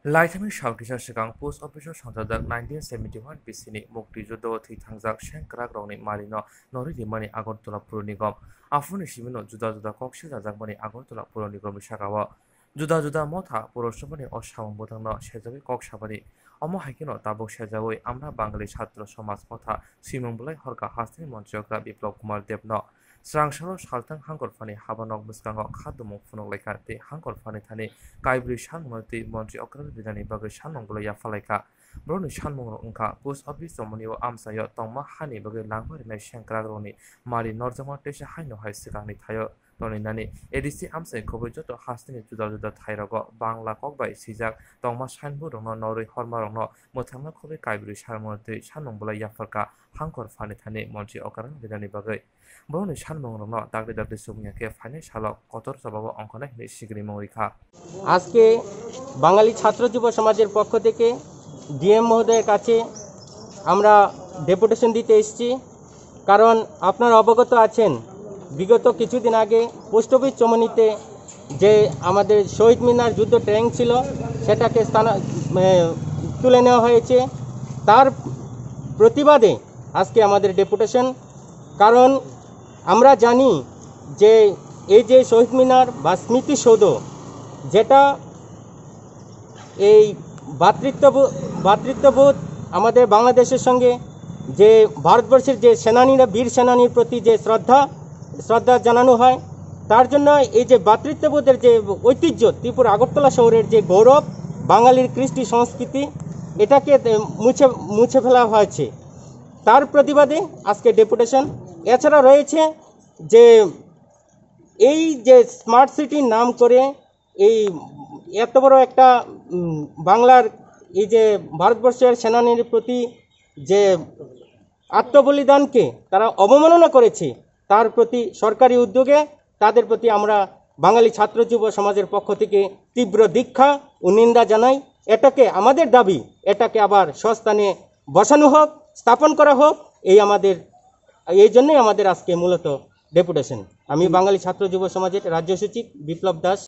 लाइथामनि सालकिसा सिगां पोस्ट अफिसाव संजादक 1971 बिसिनि मुक्तियुद्ध थैथांजाक सेंक्राक रावनि मारिनो नरि दिमानि आगरतला पुर निगम आफुनि सिमिनो जुदा जुदा कक्सि जाजाकमानि आगरतला पुर निगम बिसागाव जुदा जुदा मथा पुरसभानि असावं बोथांनो सेजाबि कक्साबानि अम हाइकिनो ताबुक सेजावै आमरा बांगाली छात्र समाज मथा सिमुंबुलाय हरका हास्तिनि मन्त्रियग्रा बिप्लब कुमार देबनो स्रांसारो सालथां हांगरफानि हाबानक मुस्कांगो खादुमु फुनुगलायखा ते हांगरफानि थानि काइब्रि सानमुंति मन्त्रि अक्राल बिदानि बागै सानमंगल याफालायखा ब्रनि सानमंगल उनखा पोस्ट अफिस जमनियो आमसायो तंमा हानि बागै लांबारिनाय सेंक्राग्रनि मारि नरजमा तेसा हाइनो हाइ सिगांनि थायो तनिनानि एडिसि आमसाय खबै जत हास्तिनि जुदा जुदा थाइरगो बांला ककबाय सिजाक तंमा साइनबो रंनो नरै हरमा रंनो मोथांना खबै काइब्रि सानमुंति सानमंगल याफालका हांकर फानि थानि मन्त्रि अक्राल बिदानि बागै ब्रनि सानमंगल दागदे दागदे सुबुंयाके फाइनाल सालक कतर सबाबो अंकनाय हिनि सिग्रि मौरिखा আজকে বাঙালি ছাত্র যুব সমাজের পক্ষ থেকে ডিএম মহোদয়ের কাছে আমরা ডেপুটেশন দিতে এসেছি। কারণ আপনারা অবগত আছেন, বিগত কিছুদিন আগে পোস্ট অফিস চমনিতে যে আমাদের শহীদ মিনার যুদ্ধ ট্যাঙ্ক ছিল সেটাকে তুলে নেওয়া হয়েছে। তার প্রতিবাদে আজকে আমাদের ডেপুটেশন। কারণ আমরা জানি যে এই যে শহীদ মিনার বা স্মৃতিসৌধ, যেটা এই ভ্রাতৃত্ববোধ আমাদের বাংলাদেশের সঙ্গে যে ভারতবর্ষের যে সেনানীরা, বীর সেনানীর প্রতি যে শ্রদ্ধা জানানো হয়, তার জন্য এই যে ভ্রাতৃত্ববোধের যে ঐতিহ্য, ত্রিপুরা আগরতলা শহরের যে গৌরব, বাঙালির কৃষ্টি সংস্কৃতি, এটাকে মুছে ফেলা হয়েছে। তার প্রতিবাদে আজকে ডেপুটেশন। এছাড়া রয়েছে যে এই যে স্মার্ট সিটির নাম করে এই এত বড় একটা বাংলার এই যে ভারতবর্ষের সেনানীর প্রতি যে আত্মবলিদানকে তারা অবমাননা করেছে, তার প্রতি সরকারি উদ্যোগে তাদের প্রতি আমরা বাঙালি ছাত্র যুব সমাজের পক্ষ থেকে তীব্র দীক্ষা ও নিন্দা জানাই। এটাকে আমাদের দাবি, এটাকে আবার স্বস্থানে বসানো হোক, স্থাপন করা হোক। এই জন্যই আমাদের আজকে মূলত ডেপুটেশন। আমি বাঙালি ছাত্র যুব সমাজের রাজ্য সচিব বিপ্লব দাস।